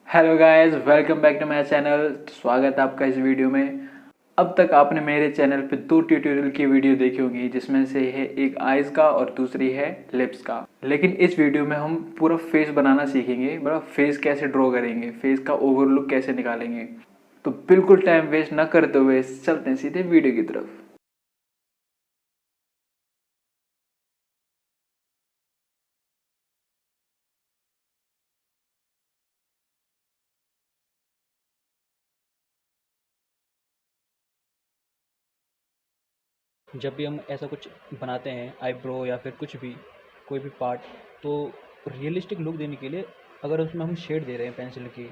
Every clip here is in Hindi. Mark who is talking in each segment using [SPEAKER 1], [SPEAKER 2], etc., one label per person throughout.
[SPEAKER 1] Hello guys, welcome back to my channel. स्वागत है आपका इस वीडियो में। अब तक आपने मेरे चैनल पे दो ट्यूटोरियल की वीडियो देखी होगी, जिसमें से है एक आईज का और दूसरी है लिप्स का। लेकिन इस वीडियो में हम पूरा फेस बनाना सीखेंगे, मतलब फेस कैसे ड्रॉ करेंगे, फेस का ओवरलुक कैसे निकालेंगे। तो बिल्कुल टाइम वेस्ट ना करते हुए चलते हैं सीधे वीडियो की तरफ।
[SPEAKER 2] जब भी हम ऐसा कुछ बनाते हैं आईब्रो या फिर कुछ भी कोई भी पार्ट, तो रियलिस्टिक लुक देने के लिए अगर उसमें हम शेड दे रहे हैं पेंसिल की,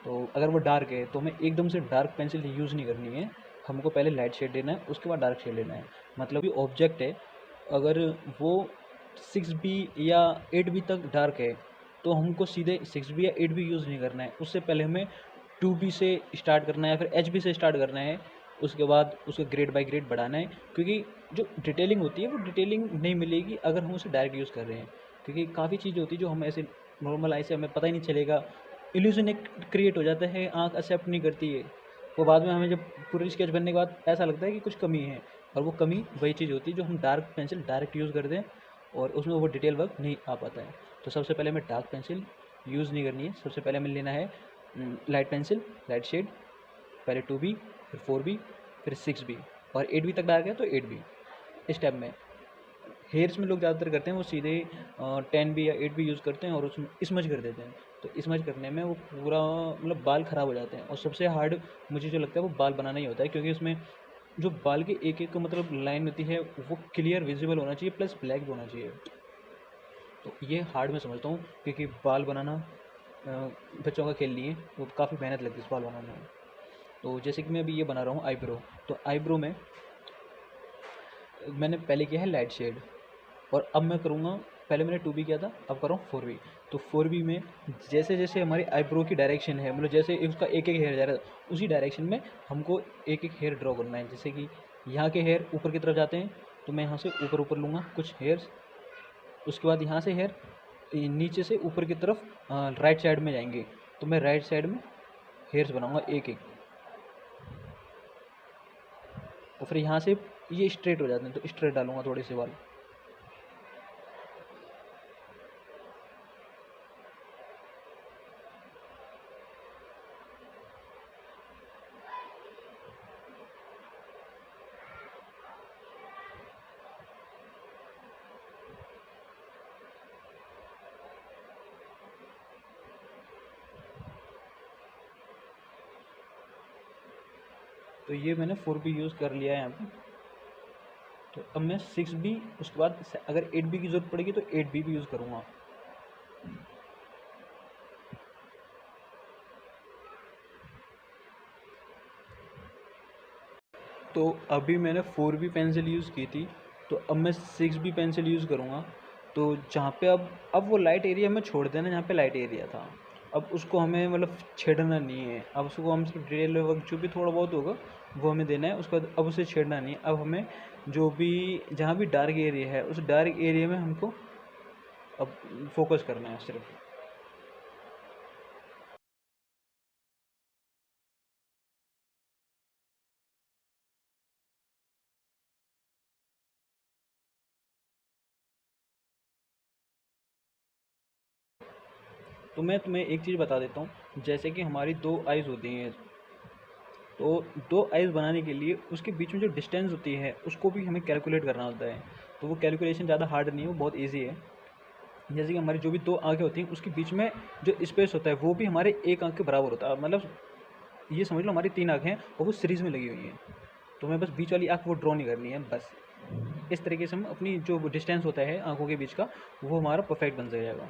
[SPEAKER 2] तो अगर वो डार्क है तो हमें एकदम से डार्क पेंसिल यूज़ नहीं करनी है। हमको पहले लाइट शेड देना है, उसके बाद डार्क शेड लेना है। मतलब कि ऑब्जेक्ट है, अगर वो 6B या 8B तक डार्क है तो हमको सीधे 6B या 8B यूज़ नहीं करना है। उससे पहले हमें 2B से स्टार्ट करना है या फिर HB से स्टार्ट करना है। उसके बाद उसको ग्रेड बाय ग्रेड बढ़ाना है, क्योंकि जो डिटेलिंग होती है वो डिटेलिंग नहीं मिलेगी अगर हम उसे डायरेक्ट यूज़ कर रहे हैं। क्योंकि काफ़ी चीज़ें होती है जो हम ऐसे नॉर्मल आई से हमें पता ही नहीं चलेगा, इल्यूजन एक क्रिएट हो जाता है, आँख एक्सेप्ट नहीं करती है। वो बाद में हमें जब पूरी स्केच बनने के बाद ऐसा लगता है कि कुछ कमी है, और वो कमी वही चीज़ होती है जो हम डार्क पेंसिल डायरेक्ट यूज़ करते हैं और उसमें वो डिटेल वर्क नहीं आ पाता है। तो सबसे पहले हमें डार्क पेंसिल यूज़ नहीं करनी है। सबसे पहले हमें लेना है लाइट पेंसिल, लाइट शेड। पहले 2B, फिर 4B, फिर 6B, और 8B तक डार्क है तो 8B। इस टाइप में हेयर्स में लोग ज़्यादातर करते हैं वो सीधे 10B या 8B यूज़ करते हैं और उसमें स्मज कर देते हैं। तो स्मज करने में वो पूरा मतलब बाल ख़राब हो जाते हैं, और सबसे हार्ड मुझे जो लगता है वो बाल बनाना ही होता है, क्योंकि उसमें जो बाल के एक एक मतलब लाइन होती है वो क्लियर विजिबल होना चाहिए, प्लस ब्लैक भी होना चाहिए। तो ये हार्ड मैं समझता हूँ, क्योंकि बाल बनाना बच्चों का खेल नहीं है, वो काफ़ी मेहनत लगती है इस बाल बनाने में। तो जैसे कि मैं अभी ये बना रहा हूँ आईब्रो, तो आईब्रो में मैंने पहले किया है लाइट शेड, और अब मैं करूँगा, पहले मैंने 2B किया था, अब कर रहा हूँ 4B। तो 4B में जैसे जैसे हमारी आईब्रो की डायरेक्शन है, मतलब जैसे उसका एक एक हेयर जा रहा है, उसी डायरेक्शन में हमको एक एक हेयर ड्रॉ करना है। जैसे कि यहाँ के हेयर ऊपर की तरफ जाते हैं, तो मैं यहाँ से ऊपर ऊपर लूँगा कुछ हेयर्स। उसके बाद यहाँ से हेयर नीचे से ऊपर की तरफ राइट साइड में जाएंगे, तो मैं राइट साइड में हेयर्स बनाऊँगा एक एक, और फिर यहाँ से ये स्ट्रेट हो जाते हैं तो स्ट्रेट डालूंगा थोड़े से बाल। तो ये मैंने 4B यूज़ कर लिया है यहाँ पे। तो अब मैं 6B, उसके बाद अगर 8B की ज़रूरत पड़ेगी तो 8B भी यूज़ करूँगा। तो अभी मैंने 4B पेंसिल यूज़ की थी, तो अब मैं 6B पेंसिल यूज़ करूँगा। तो जहाँ पे अब वो लाइट एरिया में छोड़ देना जहाँ पे लाइट एरिया था। अब उसको हमें मतलब छेड़ना नहीं है, अब उसको हम सिर्फ डिटेल वर्क जो भी थोड़ा बहुत होगा वो हमें देना है। उसके बाद अब उसे छेड़ना नहीं है। अब हमें जो भी जहाँ भी डार्क एरिया है उस डार्क एरिया में हमको अब फोकस करना है सिर्फ। तो मैं तुम्हें एक चीज़ बता देता हूँ, जैसे कि हमारी दो आइज़ होती हैं, तो दो आइज़ बनाने के लिए उसके बीच में जो डिस्टेंस होती है उसको भी हमें कैलकुलेट करना होता है। तो वो कैलकुलेशन ज़्यादा हार्ड नहीं है, वो बहुत ईजी है। जैसे कि हमारी जो भी दो आँखें होती हैं उसके बीच में जो स्पेस होता है वो भी हमारे एक आँख के बराबर होता है। मतलब ये समझ लो हमारी 3 आँखें हैं और वो सीरीज़ में लगी हुई हैं, तो हमें बस बीच वाली आँख वो ड्रॉ नहीं करनी है बस। इस तरीके से हम अपनी जो डिस्टेंस होता है आँखों के बीच का वो हमारा परफेक्ट बन जाएगा।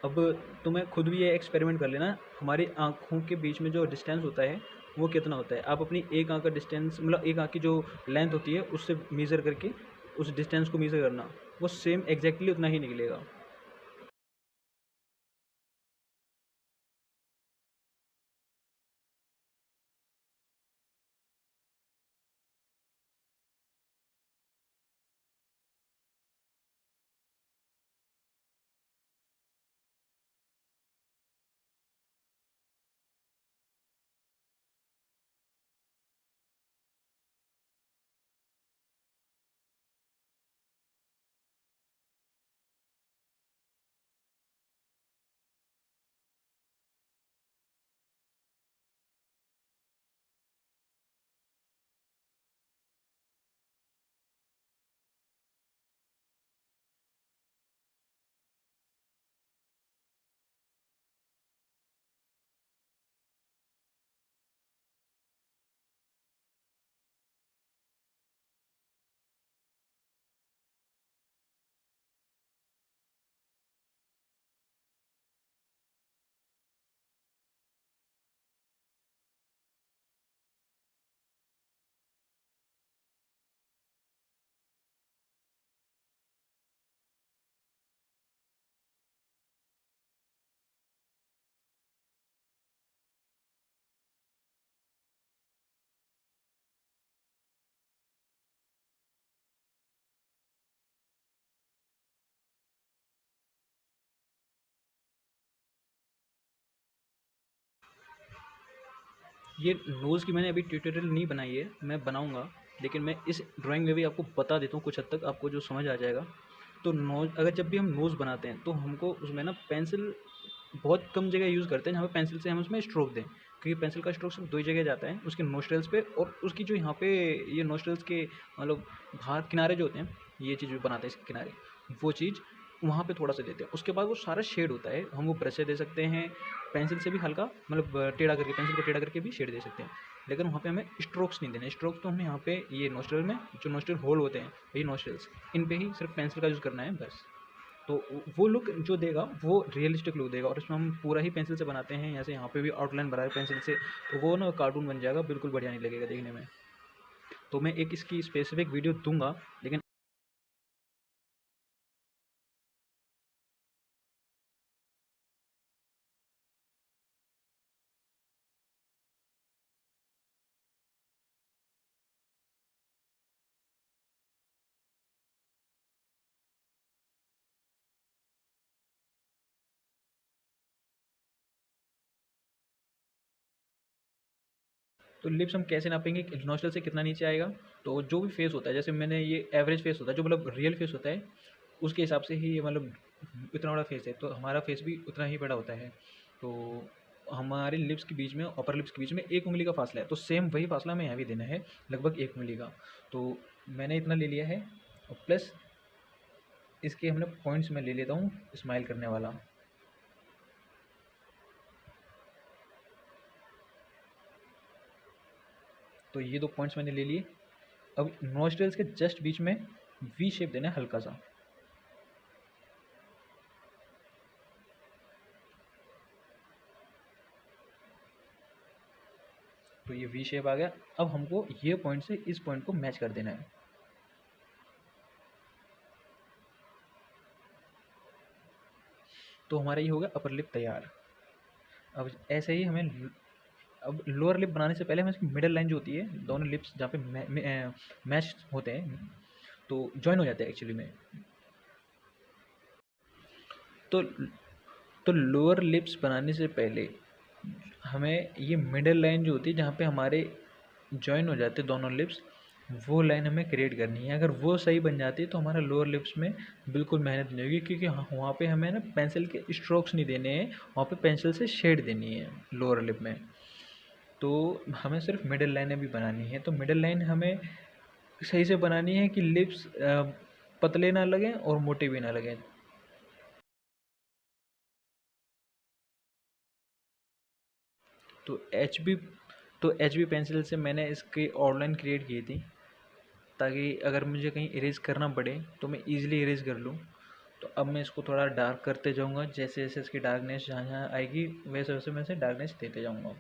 [SPEAKER 2] अब तुम्हें खुद भी ये एक्सपेरिमेंट कर लेना, हमारी आँखों के बीच में जो डिस्टेंस होता है वो कितना होता है। आप अपनी एक आँख का डिस्टेंस, मतलब एक आँख की जो लेंथ होती है उससे मेज़र करके उस डिस्टेंस को मेज़र करना, वो सेम एग्जैक्टली उतना ही निकलेगा। ये नोज़ की मैंने अभी ट्यूटोरियल नहीं बनाई है, मैं बनाऊँगा, लेकिन मैं इस ड्राइंग में भी आपको बता देता हूँ कुछ हद तक, आपको जो समझ आ जाएगा। तो नोज़ अगर जब भी हम नोज़ बनाते हैं तो हमको उसमें ना पेंसिल बहुत कम जगह यूज़ करते हैं जहाँ पे पेंसिल से हम उसमें स्ट्रोक दें, क्योंकि पेंसिल का स्ट्रोक सिर्फ 2 ही जगह जाता है, उसके नोस्ट्रल्स पे और उसकी जो यहाँ पे ये नोस्ट्रल्स के मतलब बाहर किनारे जो होते हैं, ये चीज़ जो बनाते हैं इसके किनारे, वो चीज़ वहाँ पे थोड़ा-सा देते हैं। उसके बाद वो सारा शेड होता है, हम वो ब्रश से दे सकते हैं, पेंसिल से भी हल्का मतलब टेढ़ा करके पेंसिल को टेढ़ा करके भी शेड दे सकते हैं। लेकिन वहाँ पे हमें स्ट्रोक्स नहीं देने, स्ट्रोक्स तो हमें यहाँ पे ये नोस्ट्रल में जो नोस्ट्रल होल होते हैं, ये नोस्ट्रल्स, इन पे ही सिर्फ पेंसिल का यूज़ करना है बस। तो वो लुक जो देगा वो रियलिस्टिक लुक देगा, और इसमें हम पूरा ही पेंसिल से बनाते हैं, जैसे यहाँ पे भी आउटलाइन बना है पेंसिल से, तो वो ना कार्टून बन जाएगा, बिल्कुल बढ़िया नहीं लगेगा देखने में। तो मैं एक इसकी स्पेसिफिक वीडियो दूंगा, लेकिन तो लिप्स हम कैसे नापेंगे कि नोस्ट्रल से कितना नीचे आएगा। तो जो भी फेस होता है, जैसे मैंने ये एवरेज फेस होता है जो मतलब रियल फेस होता है, उसके हिसाब से ही ये मतलब इतना बड़ा फेस है, तो हमारा फेस भी उतना ही बड़ा होता है। तो हमारे लिप्स के बीच में, अपर लिप्स के बीच में 1 उँगली का फासला है, तो सेम वही फासला हमें यहाँ भी देना है, लगभग 1 उँगली का। तो मैंने इतना ले लिया है, और प्लस इसके हमने पॉइंट्स में ले लेता हूँ स्माइल करने वाला। तो ये 2 पॉइंट्स मैंने ले लिए। अब नोस्ट्रल्स के जस्ट बीच में वी शेप देना है हल्का सा। तो ये वी शेप आ गया। अब हमको ये पॉइंट से इस पॉइंट को मैच कर देना है। तो हमारा ये हो गया अपर लिप तैयार। अब ऐसे ही हमें अब लोअर लिप बनाने से पहले हमें इसकी मिडल लाइन जो होती है, दोनों लिप्स जहाँ पे मैच होते हैं, तो जॉइन हो जाते हैं एक्चुअली में। तो तो लोअर लिप्स बनाने से पहले हमें ये मिडल लाइन जो होती है जहाँ पे हमारे जॉइन हो जाते हैं दोनों लिप्स, वो लाइन हमें क्रिएट करनी है। अगर वो सही बन जाती है तो हमारा लोअर लिप्स में बिल्कुल मेहनत नहीं होगी, क्योंकि वहाँ पे हमें ना पेंसिल के स्ट्रोक्स नहीं देने हैं, वहाँ पे पेंसिल से शेड देनी है लोअर लिप में। तो हमें सिर्फ मिडल लाइनें भी बनानी है। तो मिडल लाइन हमें सही से बनानी है कि लिप्स पतले ना लगें और मोटे भी ना लगें। तो एच बी पेंसिल से मैंने इसकी आउटलाइन क्रिएट की थी, ताकि अगर मुझे कहीं इरेज करना पड़े तो मैं ईज़िली इरेज कर लूँ। तो अब मैं इसको थोड़ा डार्क करते जाऊँगा, जैसे जैसे इसकी डार्कनेस जहाँ जहाँ आएगी वैसे वैसे मैं इसे डार्कनेस देते जाऊँगा।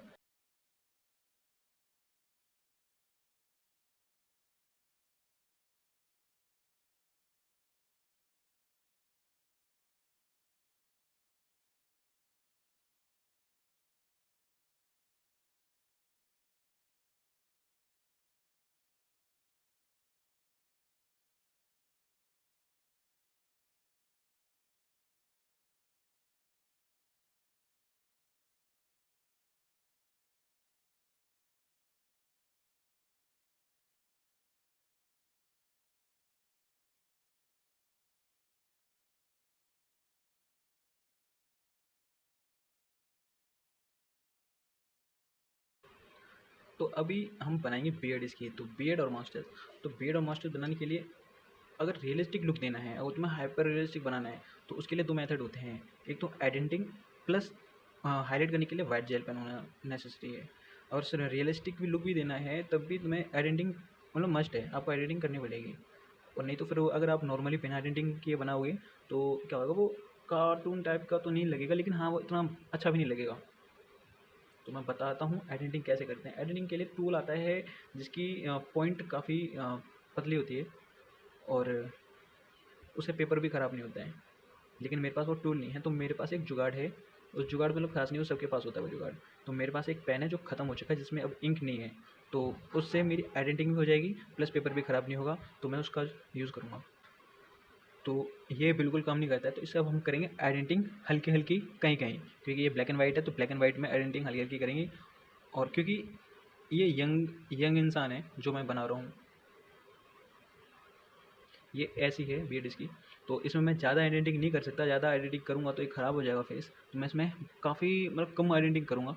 [SPEAKER 2] तो अभी हम बनाएंगे बियर्ड इसकी। तो बियर्ड और मास्टर, तो बियर्ड और मास्टर बनाने के लिए अगर रियलिस्टिक लुक देना है और तुम्हें हाइपर रियलिस्टिक बनाना है, तो उसके लिए 2 मेथड होते हैं। एक तो एडेंटिंग प्लस हाईलाइट करने के लिए वाइट जेल पेन होना नेसेसरी है। और सर रियलिस्टिक भी लुक भी देना है तब भी तुम्हें एडेंटिंग मतलब मस्ट है, आपको एडिटिंग करनी पड़ेगी। और नहीं तो फिर वो अगर आप नॉर्मली बिना एडिटिंग किए बनाओगे तो क्या होगा, वो कार्टून टाइप का तो नहीं लगेगा, लेकिन हाँ वो इतना अच्छा भी नहीं लगेगा। तो मैं बताता हूँ एडिटिंग कैसे करते हैं। एडिटिंग के लिए टूल आता है जिसकी पॉइंट काफ़ी पतली होती है, और उससे पेपर भी ख़राब नहीं होता है। लेकिन मेरे पास वो टूल नहीं है, तो मेरे पास एक जुगाड़ है। उस जुगाड़ मतलब खास नहीं, वो सबके पास होता है वो जुगाड़। तो मेरे पास एक पेन है जो ख़त्म हो चुका है, जिसमें अब इंक नहीं है, तो उससे मेरी एडिटिंग भी हो जाएगी प्लस पेपर भी ख़राब नहीं होगा, तो मैं उसका यूज़ करूँगा। तो ये बिल्कुल काम नहीं करता है, तो इससे अब हम करेंगे एडिटिंग हल्की हल्की कहीं कहीं, क्योंकि ये ब्लैक एंड वाइट है, तो ब्लैक एंड वाइट में एडिटिंग हल्की हल्की करेंगे। और क्योंकि ये यंग यंग इंसान है जो मैं बना रहा हूँ। ये ऐसी है बियर्ड इसकी। तो इसमें मैं ज़्यादा एडिटिंग नहीं कर सकता, ज़्यादा एडिटिंग करूँगा तो ये ख़राब हो जाएगा फेस। तो मैं इसमें काफ़ी मतलब कम एडिटिंग करूँगा।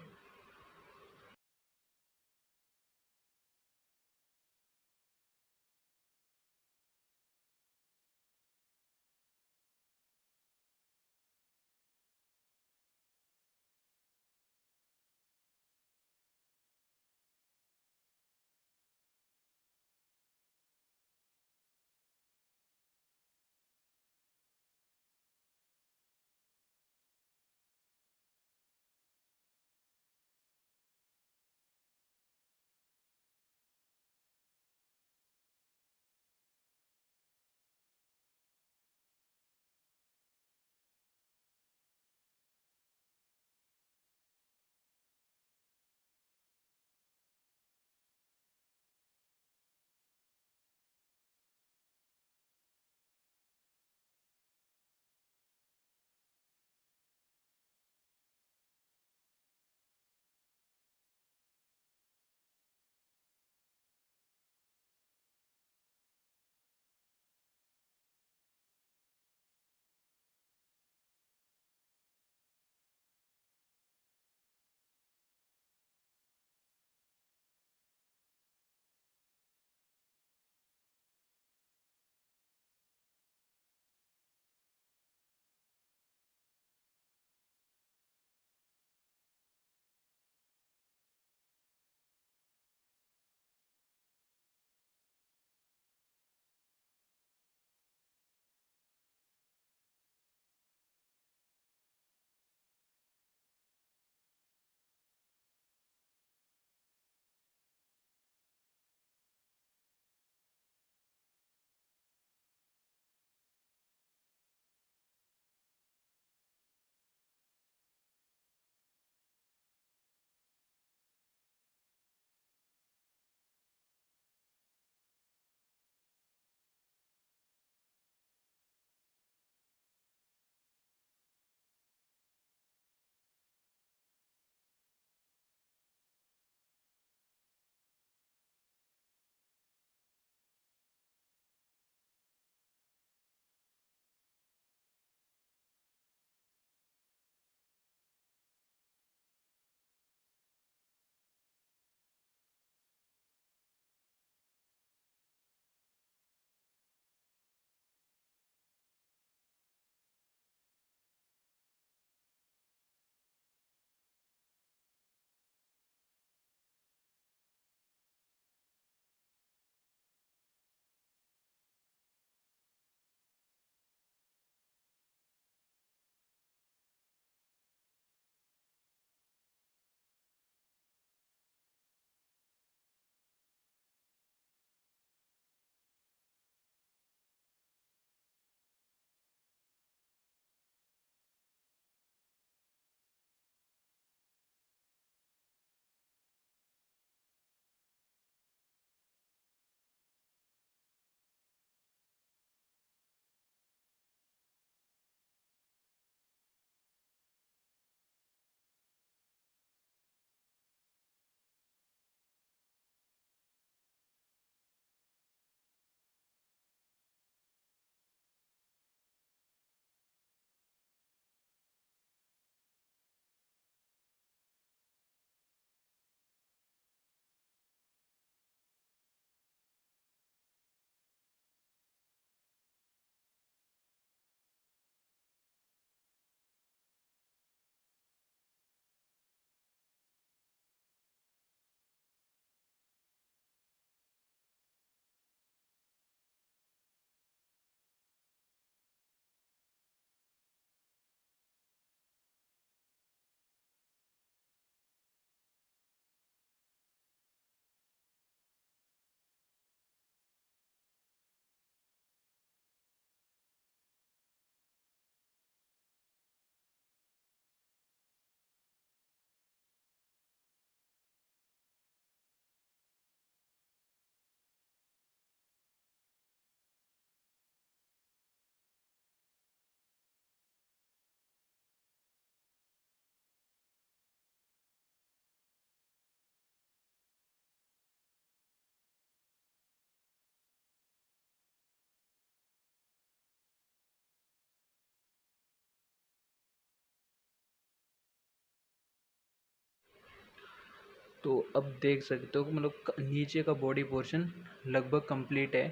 [SPEAKER 2] तो अब देख सकते हो कि मतलब नीचे का बॉडी पोर्शन लगभग कंप्लीट है।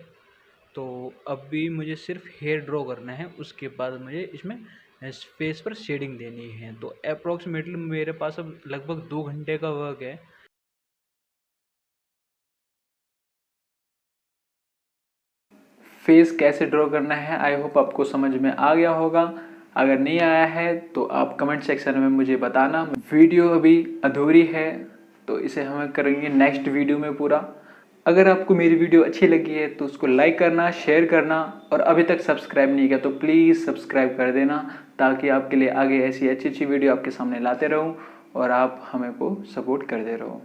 [SPEAKER 2] तो अब भी मुझे सिर्फ हेयर ड्रॉ करना है, उसके बाद मुझे इसमें फेस पर शेडिंग देनी है। तो अप्रॉक्सीमेटली मेरे पास अब लगभग 2 घंटे का वर्क है।
[SPEAKER 1] फेस कैसे ड्रॉ करना है आई होप आपको समझ में आ गया होगा। अगर नहीं आया है तो आप कमेंट सेक्शन में मुझे बताना। वीडियो अभी अधूरी है तो इसे हम करेंगे नेक्स्ट वीडियो में पूरा। अगर आपको मेरी वीडियो अच्छी लगी है तो उसको लाइक करना, शेयर करना और अभी तक सब्सक्राइब नहीं किया तो प्लीज़ सब्सक्राइब कर देना, ताकि आपके लिए आगे ऐसी अच्छी अच्छी वीडियो आपके सामने लाते रहूं और आप हमें को सपोर्ट करते रहो।